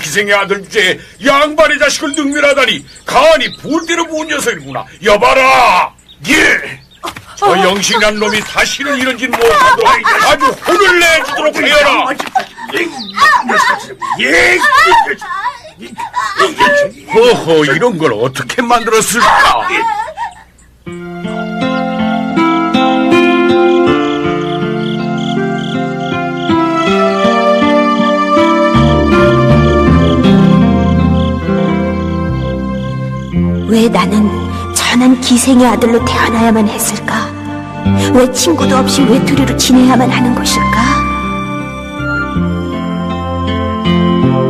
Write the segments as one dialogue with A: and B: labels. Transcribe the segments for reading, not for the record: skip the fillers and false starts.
A: 기생의 아들 주제에 양반의 자식을 능멸하다니 가만히 볼 대로 본 녀석이구나. 여봐라. 예. 저 영식이란 놈이 다시는 이런짓 못하도록 아주 혼을 내주도록 하여라. 허허, 이런 걸 어떻게 만들었을까?
B: 왜 나는 천한 기생의 아들로 태어나야만 했을까? 왜 친구도 없이 외톨이로 지내야만 하는 것일까?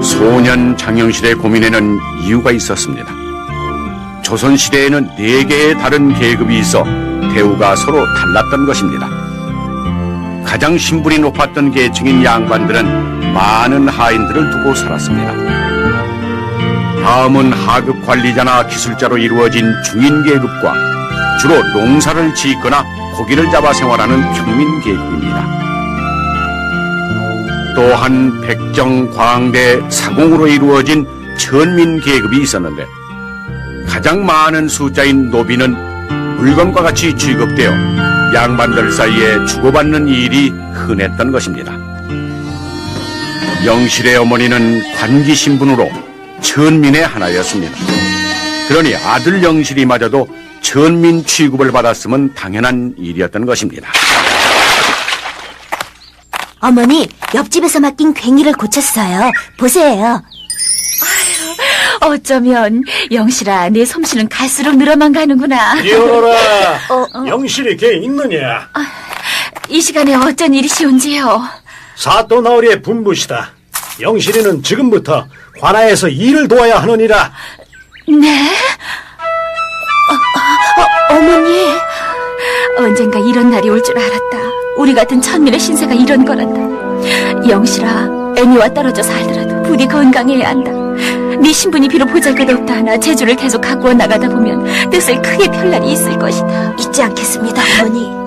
C: 소년 장영실의 고민에는 이유가 있었습니다. 조선시대에는 4개의 다른 계급이 있어 대우가 서로 달랐던 것입니다. 가장 신분이 높았던 계층인 양반들은 많은 하인들을 두고 살았습니다. 다음은 하급 관리자나 기술자로 이루어진 중인 계급과 주로 농사를 짓거나 고기를 잡아 생활하는 평민 계급입니다. 또한 백정, 광대, 사공으로 이루어진 천민 계급이 있었는데 가장 많은 숫자인 노비는 물건과 같이 취급되어 양반들 사이에 주고받는 일이 흔했던 것입니다. 영실의 어머니는 관기 신분으로 천민의 하나였습니다. 그러니 아들 영실이마저도 천민 취급을 받았으면 당연한 일이었던 것입니다.
B: 어머니, 옆집에서 맡긴 괭이를 고쳤어요. 보세요.
D: 어쩌면 영실아, 내 솜씨는 갈수록 늘어만 가는구나.
E: 이어라. 영실이 걔 있느냐?
D: 이 시간에 어쩐 일이시온지요?
E: 사또 나으리의 분부시다. 영실이는 지금부터 관아에서 일을 도와야 하느니라.
D: 네?
B: 어머니.
D: 언젠가 이런 날이 올 줄 알았다. 우리 같은 천민의 신세가 이런 거란다. 영실아, 애미와 떨어져 살더라도 부디 건강해야 한다. 네 신분이 비록 보잘것없다 하나 재주를 계속 가꾸어 나가다 보면 뜻을 크게 펼 날이 있을 것이다.
B: 잊지 않겠습니다, 어머니.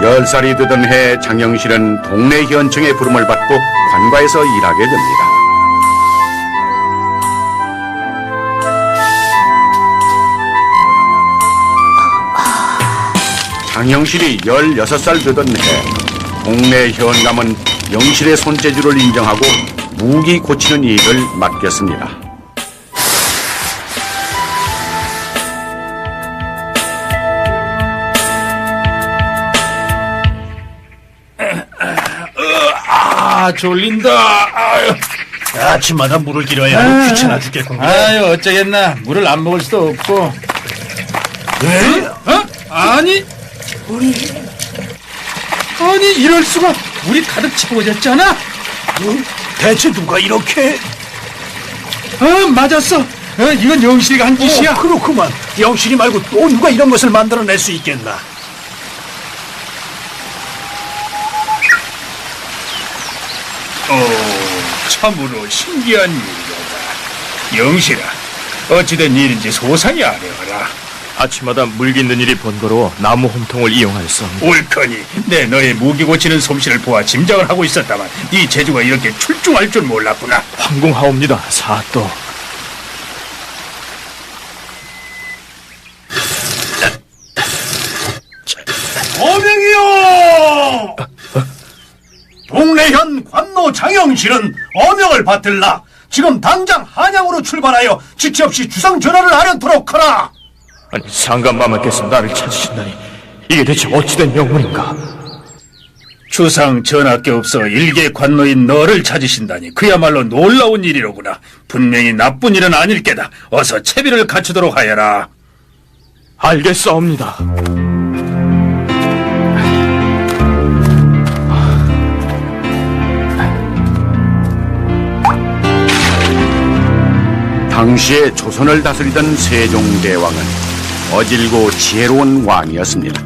C: 열 살이 되던 해 장영실은 동네 현청의 부름을 받고 관과에서 일하게 됩니다. 장영실이 16살 되던 해 동네 현감은 영실의 손재주를 인정하고 무기 고치는 일을 맡겼습니다.
A: 졸린다. 아유.
E: 아침마다 물을 길어야 하고 귀찮아 죽겠군.
F: 아유, 어쩌겠나. 물을 안 먹을 수도 없고.
E: 네?
F: 아니 이럴 수가. 물이 가득 채워졌잖아.
E: 대체 누가 이렇게?
F: 맞았어. 이건 영실이가 한 짓이야.
E: 그렇구만. 영실이 말고 또 누가 이런 것을 만들어낼 수 있겠나?
A: 참으로 신기한 일이다. 영실아, 어찌된 일인지 소상히 아뢰어라.
G: 아침마다 물 깃는 일이 번거로워 나무 홈통을 이용하였습니다.
A: 옳거니 내 너의 무기 고치는 솜씨를 보아 짐작을 하고 있었다만 네 재주가 이렇게 출중할 줄 몰랐구나.
G: 황공하옵니다, 사또.
E: 어명이요! 동래현 관노 장영실은 어명을 받들라. 지금 당장 한양으로 출발하여 지체 없이 주상 전하를 아련토록 하라.
G: 아니, 상감마마께서 나를 찾으신다니 이게 대체 어찌된 명분인가?
A: 주상 전하께 없어 일개 관노인 너를 찾으신다니 그야말로 놀라운 일이로구나. 분명히 나쁜 일은 아닐 게다. 어서 채비를 갖추도록 하여라.
G: 알겠사옵니다.
C: 당시에 조선을 다스리던 세종대왕은 어질고 지혜로운 왕이었습니다.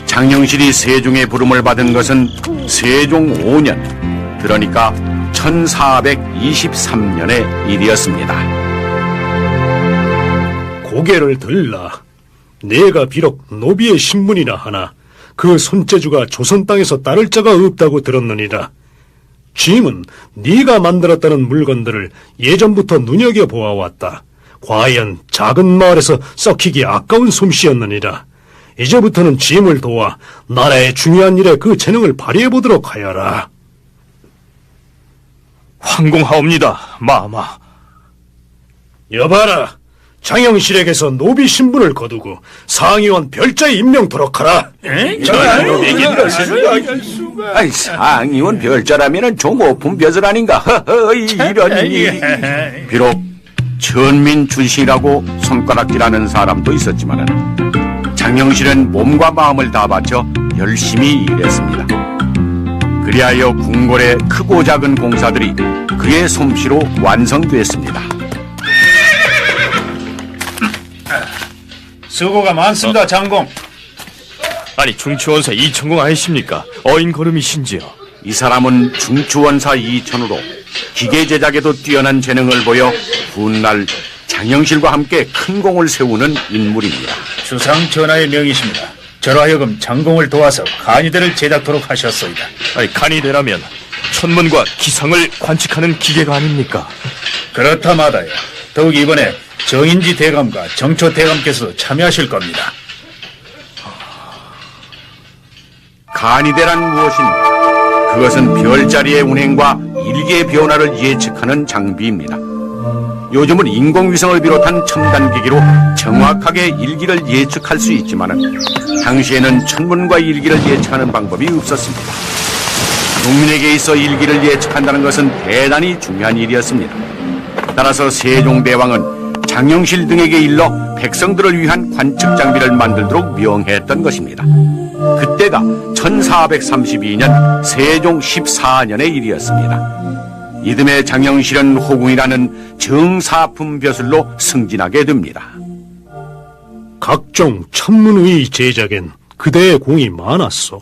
C: 장영실이 세종의 부름을 받은 것은 세종 5년, 그러니까 1423년의 일이었습니다.
E: 고개를 들라. 내가 비록 노비의 신분이라 하나 그 손재주가 조선 땅에서 따를 자가 없다고 들었느니라. 짐은 네가 만들었다는 물건들을 예전부터 눈여겨보아왔다. 과연 작은 마을에서 썩히기 아까운 솜씨였느니라. 이제부터는 짐을 도와 나라의 중요한 일에 그 재능을 발휘해보도록 하여라.
G: 황공하옵니다, 마마.
E: 여봐라, 장영실에게서 노비 신분을 거두고 상의원 별자에 임명토록 하라.
C: 아이, 상의원 별자라면은 종오품 벼슬 아닌가? 허허, 이런 일. 비록 천민 출신이라고 손가락질하는 사람도 있었지만은 장영실은 몸과 마음을 다 바쳐 열심히 일했습니다. 그리하여 궁궐의 크고 작은 공사들이 그의 솜씨로 완성됐습니다.
E: 수고가 많습니다, 장공.
G: 아니, 중추원사 이천공 아니십니까? 어인 걸음이신지요?
C: 이 사람은 중추원사 이천으로 기계 제작에도 뛰어난 재능을 보여 훗날 장영실과 함께 큰 공을 세우는 인물입니다.
F: 주상 전하의 명이십니다. 저로 하여금 장공을 도와서 간이대를 제작토록 하셨소이다.
G: 아니, 간이대라면 천문과 기상을 관측하는 기계가 아닙니까?
F: 그렇다 마다요. 더욱 이번에 정인지 대감과 정초 대감께서도 참여하실 겁니다.
C: 간이대란 무엇인가? 그것은 별자리의 운행과 일기의 변화를 예측하는 장비입니다. 요즘은 인공위성을 비롯한 첨단 기기로 정확하게 일기를 예측할 수 있지만은 당시에는 천문과 일기를 예측하는 방법이 없었습니다. 농민에게 있어 일기를 예측한다는 것은 대단히 중요한 일이었습니다. 따라서 세종대왕은 장영실 등에게 일러 백성들을 위한 관측 장비를 만들도록 명했던 것입니다. 그때가 1432년 세종 14년의 일이었습니다. 이듬해 장영실은 호궁이라는 정사품 벼슬로 승진하게 됩니다.
E: 각종 천문의 제작엔 그대의 공이 많았소.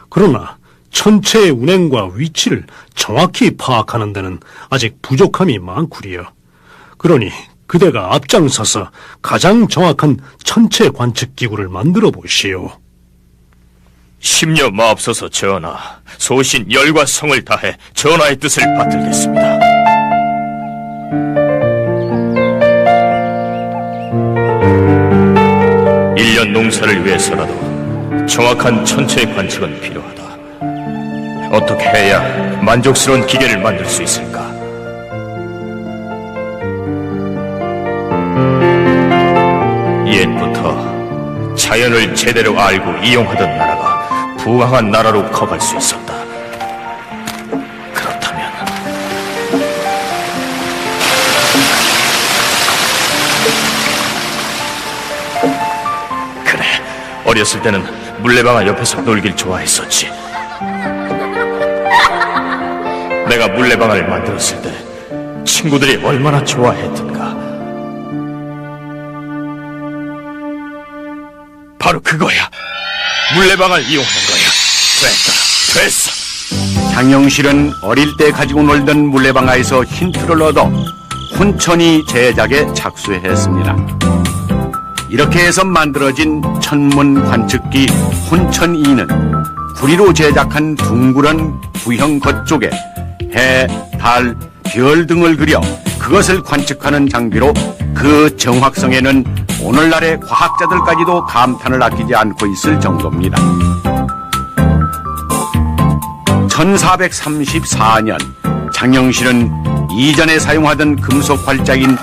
E: 그러나 천체의 운행과 위치를 정확히 파악하는 데는 아직 부족함이 많구려. 그러니 그대가 앞장서서 가장 정확한 천체 관측 기구를 만들어 보시오.
G: 심려 마옵소서 전하. 소신 열과 성을 다해 전하의 뜻을 받들겠습니다. 일년 농사를 위해서라도 정확한 천체 관측은 필요하다. 어떻게 해야 만족스러운 기계를 만들 수 있을까? 옛부터 자연을 제대로 알고 이용하던 나라가 부강한 나라로 커갈 수 있었다. 그렇다면 그래, 어렸을 때는 물레방아 옆에서 놀길 좋아했었지. 내가 물레방아를 만들었을 때 친구들이 얼마나 좋아했던가. 바로 그거야. 물레방아를 이용하는 거야. 됐어.
C: 장영실은 어릴 때 가지고 놀던 물레방아에서 힌트를 얻어 훈천이 제작에 착수했습니다. 이렇게 해서 만들어진 천문 관측기 훈천2는 구리로 제작한 둥그런 구형 겉 쪽에 해, 달, 별 등을 그려 그것을 관측하는 장비로 그 정확성에는 오늘날의 과학자들까지도 감탄을 아끼지 않고 있을 정도입니다. 1434년 장영실은 이전에 사용하던 금속 활자인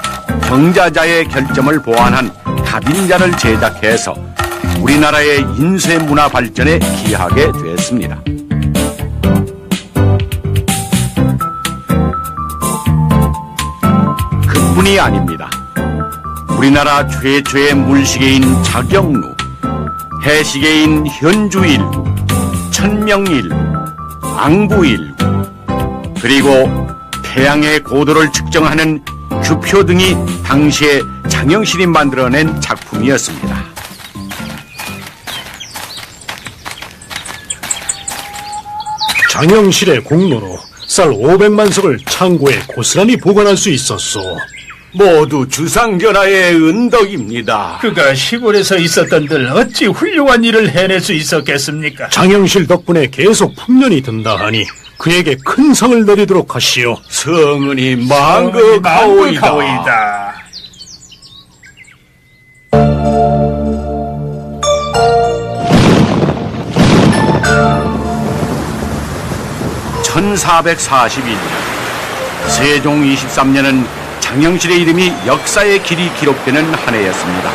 C: 경자자의 결점을 보완한 갑인자를 제작해서 우리나라의 인쇄 문화 발전에 기하게 됐습니다. 그뿐이 아닙니다. 우리나라 최초의 물시계인 자경루, 해시계인 현주일구, 천명일구, 앙부일구, 그리고 태양의 고도를 측정하는 규표 등이 당시에 장영실이 만들어낸 작품이었습니다.
E: 장영실의 공로로 쌀 500만 석을 창고에 고스란히 보관할 수 있었소.
C: 모두 주상전하의 은덕입니다.
F: 그가 시골에서 있었던들 어찌 훌륭한 일을 해낼 수 있었겠습니까?
E: 장영실 덕분에 계속 풍년이 든다 하니 그에게 큰 상을 내리도록 하시오.
C: 성은이 만극하오이다.
F: 만극하오이다.
C: 1442년 세종 23년은 장영실의 이름이 역사의 길이 기록되는 한 해였습니다.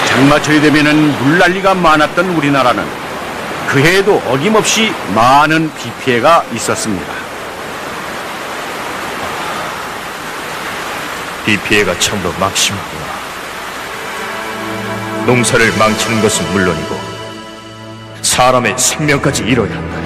C: 장마철이 되면은 물난리가 많았던 우리나라는 그 해에도 어김없이 많은 비 피해가 있었습니다.
G: 비 피해가 참으로 막심하구나. 농사를 망치는 것은 물론이고 사람의 생명까지 잃어야 한다니.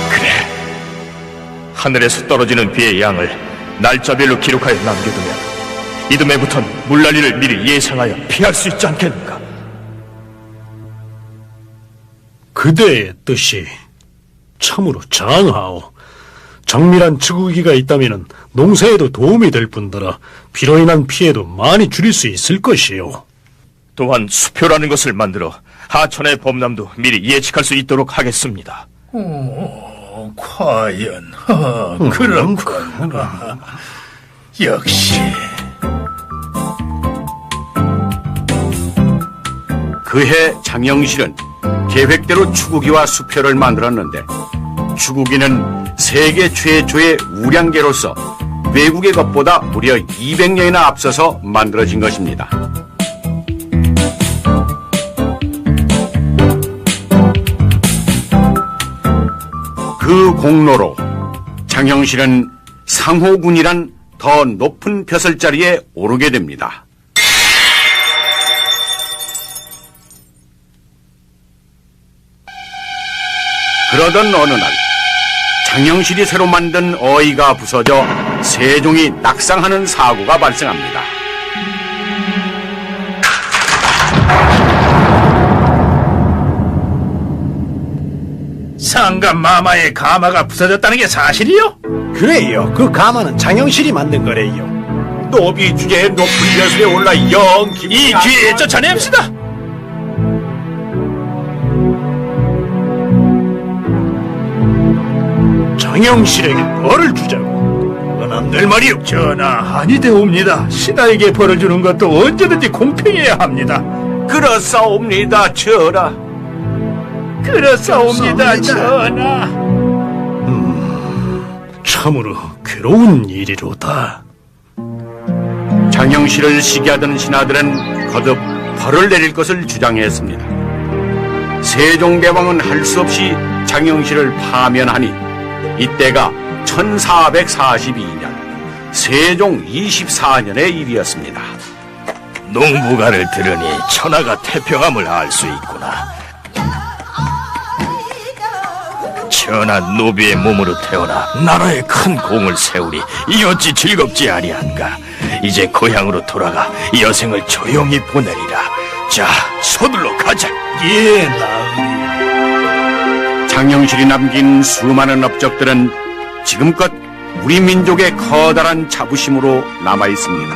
G: 그래, 하늘에서 떨어지는 비의 양을 날짜별로 기록하여 남겨두면 이듬해부터는 물난리를 미리 예상하여 피할 수 있지 않겠는가?
E: 그대의 뜻이 참으로 장하오. 정밀한 측우기가 있다면 농사에도 도움이 될 뿐더러 비로 인한 피해도 많이 줄일 수 있을 것이요.
G: 또한 수표라는 것을 만들어 하천의 범람도 미리 예측할 수 있도록 하겠습니다.
F: 과연 그렇군. 역시
C: 그해 장영실은 계획대로 추구기와 수표를 만들었는데 추구기는 세계 최초의 우량계로서 외국의 것보다 무려 200년이나 앞서서 만들어진 것입니다. 그 공로로 장영실은 상호군이란 더 높은 벼슬자리에 오르게 됩니다. 그러던 어느 날 장영실이 새로 만든 어이가 부서져 세종이 낙상하는 사고가 발생합니다.
F: 상감 마마의 가마가 부서졌다는 게 사실이요?
E: 그래요. 그 가마는 장영실이 만든 거래요.
C: 노비 주제에 높은 벼슬에 올라 영
F: 이 기회에 쫓아냅시다.
E: 장영실에게 벌을 주자고. 그건 안 될 말이오.
F: 전하, 아니되옵니다. 신하에게 벌을 주는 것도 언제든지 공평해야 합니다.
C: 그렇사옵니다, 전하.
F: 그렇사옵니다, 전하.
E: 참으로 괴로운 일이로다.
C: 장영실을 시기하던 신하들은 거듭 벌을 내릴 것을 주장했습니다. 세종대왕은 할 수 없이 장영실을 파면하니 이때가 1442년 세종 24년의 일이었습니다.
G: 농부가를 들으니 천하가 태평함을 알 수 있구나. 천하 노비의 몸으로 태어나 나라에 큰 공을 세우리 이 어찌 즐겁지 아니한가. 이제 고향으로 돌아가 여생을 조용히 보내리라. 자, 서둘러 가자.
F: 예, 나으리.
C: 장영실이 남긴 수많은 업적들은 지금껏 우리 민족의 커다란 자부심으로 남아 있습니다.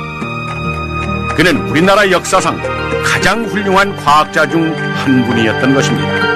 C: 그는 우리나라 역사상 가장 훌륭한 과학자 중 한 분이었던 것입니다.